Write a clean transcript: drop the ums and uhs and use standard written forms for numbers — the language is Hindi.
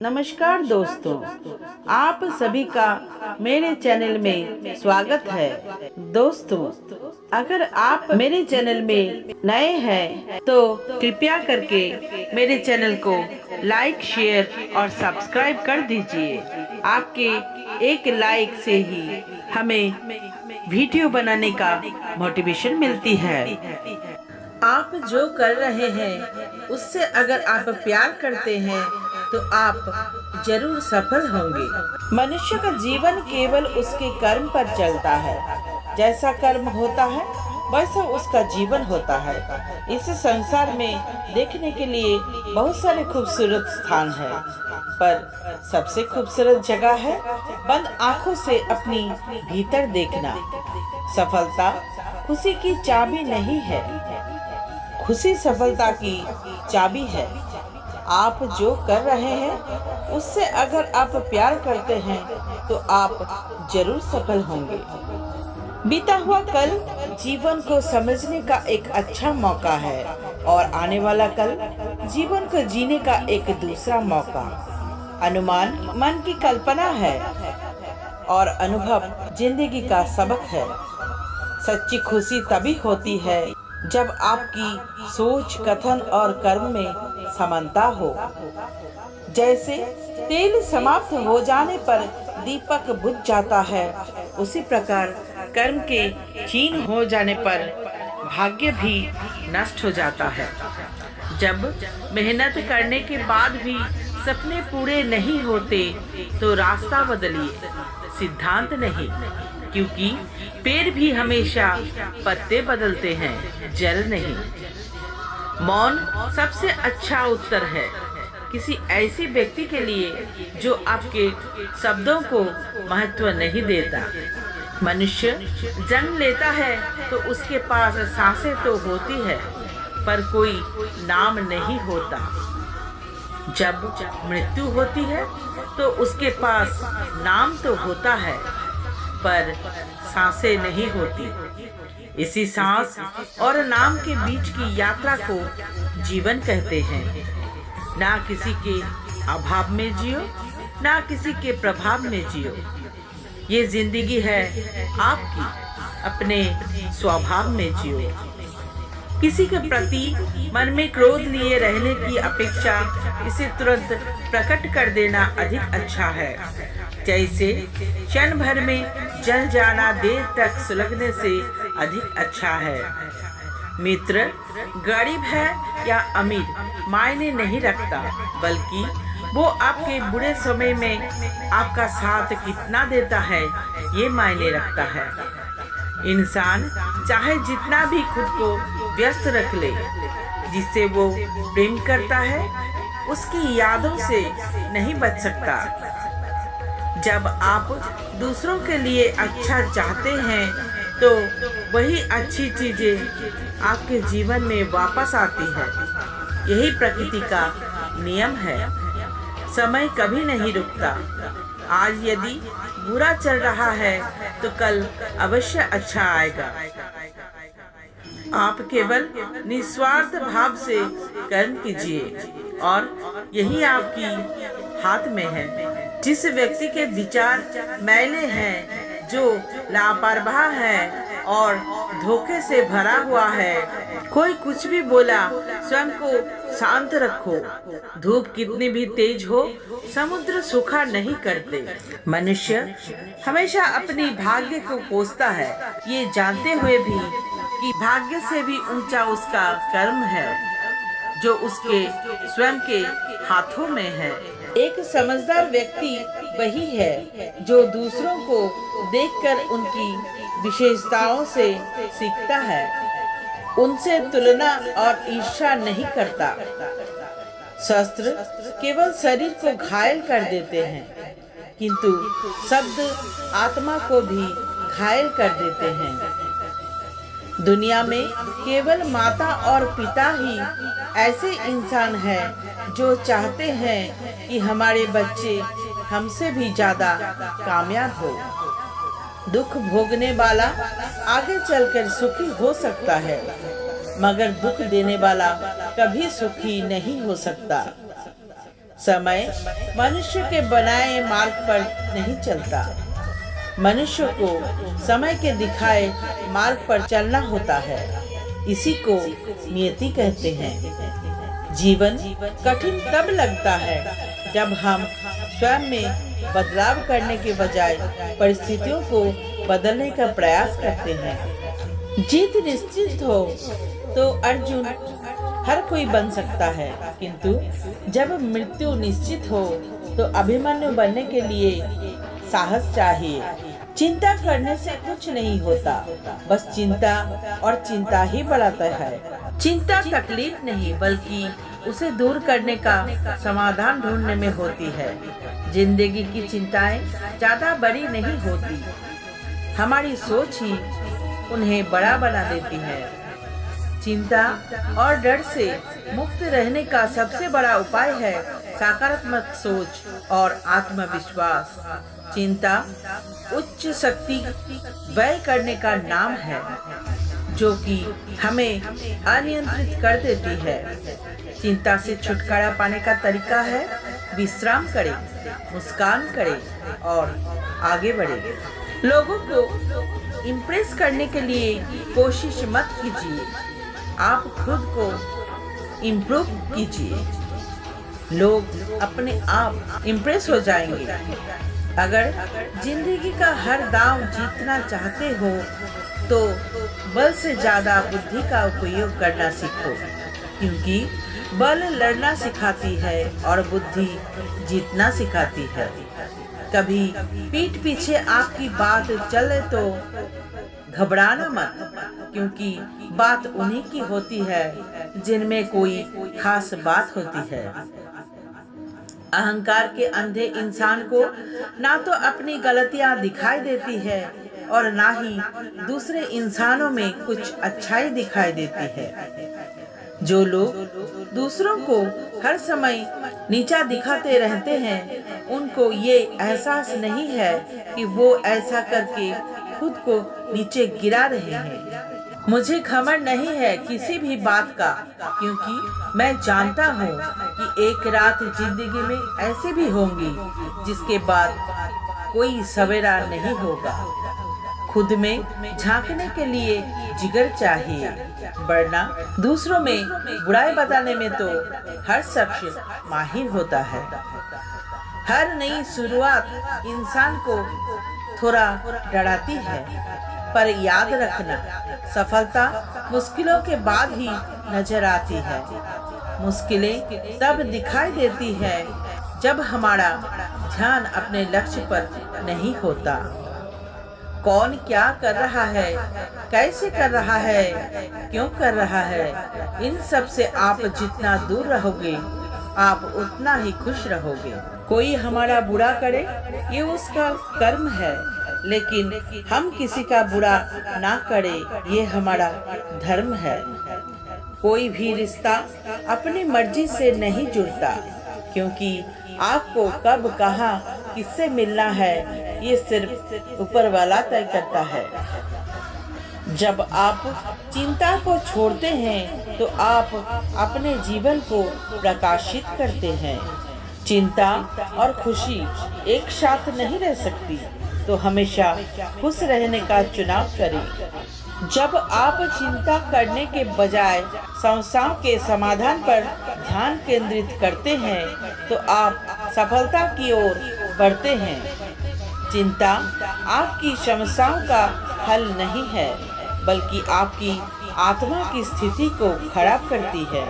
नमस्कार दोस्तों, आप सभी का मेरे चैनल में स्वागत है। दोस्तों, अगर आप मेरे चैनल में नए हैं तो कृपया करके मेरे चैनल को लाइक, शेयर और सब्सक्राइब कर दीजिए। आपके एक लाइक से ही हमें वीडियो बनाने का मोटिवेशन मिलती है। आप जो कर रहे हैं उससे अगर आप प्यार करते हैं तो आप जरूर सफल होंगे। मनुष्य का जीवन केवल उसके कर्म पर चलता है। जैसा कर्म होता है वैसा उसका जीवन होता है। इस संसार में देखने के लिए बहुत सारे खूबसूरत स्थान है, पर सबसे खूबसूरत जगह है बंद आंखों से अपनी भीतर देखना। सफलता खुशी की चाबी नहीं है, खुशी सफलता की चाबी है। आप जो कर रहे हैं उससे अगर आप प्यार करते हैं तो आप जरूर सफल होंगे। बीता हुआ कल जीवन को समझने का एक अच्छा मौका है और आने वाला कल जीवन को जीने का एक दूसरा मौका। अनुमान मन की कल्पना है और अनुभव जिंदगी का सबक है। सच्ची खुशी तभी होती है जब आपकी सोच, कथन और कर्म में समानता हो। जैसे तेल समाप्त हो जाने पर दीपक बुझ जाता है, उसी प्रकार कर्म के क्षीण हो जाने पर भाग्य भी नष्ट हो जाता है। जब मेहनत करने के बाद भी सपने पूरे नहीं होते तो रास्ता बदलिए, सिद्धांत नहीं, क्योंकि पेड़ भी हमेशा पत्ते बदलते हैं, जल नहीं। मौन सबसे अच्छा उत्तर है किसी ऐसी व्यक्ति के लिए जो आपके शब्दों को महत्व नहीं देता। मनुष्य जन्म लेता है तो उसके पास सांसें तो होती है पर कोई नाम नहीं होता। जब मृत्यु होती है तो उसके पास नाम तो होता है पर सांसें नहीं होती। इसी सांस और नाम के बीच की यात्रा को जीवन कहते हैं। ना किसी के अभाव में जियो, ना किसी के प्रभाव में जियो। ये जिंदगी है आपकी, अपने स्वभाव में जियो। किसी के प्रति मन में क्रोध लिए रहने की अपेक्षा इसे तुरंत प्रकट कर देना अधिक अच्छा है। जैसे क्षण भर में जल जाना देर तक सुलगने से अधिक अच्छा है। मित्र गरीब है या अमीर मायने नहीं रखता, बल्कि वो आपके बुरे समय में आपका साथ कितना देता है ये मायने रखता है। इंसान चाहे जितना भी खुद को व्यस्त रख ले, जिससे वो प्रेम करता है उसकी यादों से नहीं बच सकता। जब आप दूसरों के लिए अच्छा चाहते हैं तो वही अच्छी चीजें आपके जीवन में वापस आती है। यही प्रकृति का नियम है। समय कभी नहीं रुकता। आज यदि बुरा चल रहा है तो कल अवश्य अच्छा आएगा। आप केवल निस्वार्थ भाव से कर्म कीजिए और यही आपकी हाथ में है। जिस व्यक्ति के विचार मैले हैं, जो लापरवाह है और धोखे से भरा हुआ है, कोई कुछ भी बोला स्वयं को शांत रखो। धूप कितनी भी तेज हो समुद्र सूखा नहीं करते। मनुष्य हमेशा अपनी भाग्य को कोसता है, ये जानते हुए भी कि भाग्य से भी ऊंचा उसका कर्म है जो उसके स्वयं के हाथों में है। एक समझदार व्यक्ति वही है जो दूसरों को देखकर उनकी विशेषताओं से सीखता है, उनसे तुलना और ईर्ष्या नहीं करता। शस्त्र केवल शरीर को घायल कर देते हैं, किंतु शब्द आत्मा को भी घायल कर देते हैं। दुनिया में केवल माता और पिता ही ऐसे इंसान हैं जो चाहते हैं कि हमारे बच्चे हमसे भी ज्यादा कामयाब हो। दुख भोगने वाला आगे चलकर सुखी हो सकता है, मगर दुख देने वाला कभी सुखी नहीं हो सकता। समय मनुष्य के बनाए मार्ग पर नहीं चलता। मनुष्य को समय के दिखाए मार्ग पर चलना होता है। इसी को नियति कहते हैं। जीवन कठिन तब लगता है जब हम स्वयं में बदलाव करने के बजाय परिस्थितियों को बदलने का प्रयास करते हैं। जीत निश्चित हो तो अर्जुन हर कोई बन सकता है, किंतु जब मृत्यु निश्चित हो तो अभिमन्यु बनने के लिए साहस चाहिए। चिंता करने से कुछ नहीं होता, बस चिंता और चिंता ही बढ़ाता है। चिंता तकलीफ नहीं बल्कि उसे दूर करने का समाधान ढूंढने में होती है। जिंदगी की चिंताएं ज्यादा बड़ी नहीं होती, हमारी सोच ही उन्हें बड़ा बना देती है। चिंता और डर से मुक्त रहने का सबसे बड़ा उपाय है सकारात्मक सोच और आत्मविश्वास। चिंता उच्च शक्ति व्यय करने का नाम है, जो कि हमें अनियंत्रित कर देती है। चिंता से छुटकारा पाने का तरीका है विश्राम करें, मुस्कान करें और आगे बढ़े। लोगों को इम्प्रेस करने के लिए कोशिश मत कीजिए, आप खुद को इम्प्रूव कीजिए। लोग अपने आप इम्प्रेस हो जाएंगे। अगर जिंदगी का हर दांव जीतना चाहते हो तो बल से ज्यादा बुद्धि का उपयोग करना सीखो, क्योंकि बल लड़ना सिखाती है और बुद्धि जीतना सिखाती है। कभी पीठ पीछे आपकी बात चले तो घबराना मत, क्योंकि बात उन्हीं की होती है जिनमें कोई खास बात होती है। अहंकार के अंधे इंसान को ना तो अपनी गलतियां दिखाई देती है और ना ही दूसरे इंसानों में कुछ अच्छाई दिखाई देती है। जो लोग दूसरों को हर समय नीचा दिखाते रहते हैं, उनको ये एहसास नहीं है कि वो ऐसा करके खुद को नीचे गिरा रहे हैं। मुझे घमंड नहीं है किसी भी बात का, क्योंकि मैं जानता हूँ कि एक रात जिंदगी में ऐसे भी होंगी जिसके बाद कोई सवेरा नहीं होगा। खुद में झांकने के लिए जिगर चाहिए, वरना दूसरों में बुराई बताने में तो हर शख्स माहिर होता है। हर नई शुरुआत इंसान को थोड़ा डराती है, पर याद रखना सफलता मुश्किलों के बाद ही नजर आती है। मुश्किलें तब दिखाई देती है जब हमारा ध्यान अपने लक्ष्य पर नहीं होता। कौन क्या कर रहा है, कैसे कर रहा है, क्यों कर रहा है, इन सब से आप जितना दूर रहोगे आप उतना ही खुश रहोगे। कोई हमारा बुरा करे ये उसका कर्म है, लेकिन हम किसी का बुरा ना करें ये हमारा धर्म है। कोई भी रिश्ता अपनी मर्जी से नहीं जुड़ता, क्योंकि आपको कब कहाँ किससे मिलना है ये सिर्फ ऊपर वाला तय करता है। जब आप चिंता को छोड़ते हैं तो आप अपने जीवन को प्रकाशित करते हैं। चिंता और खुशी एक साथ नहीं रह सकती, तो हमेशा खुश रहने का चुनाव करें। जब आप चिंता करने के बजाय समस्याओं के समाधान पर ध्यान केंद्रित करते हैं तो आप सफलता की ओर बढ़ते हैं। चिंता आपकी समस्याओं का हल नहीं है, बल्कि आपकी आत्मा की स्थिति को खराब करती है।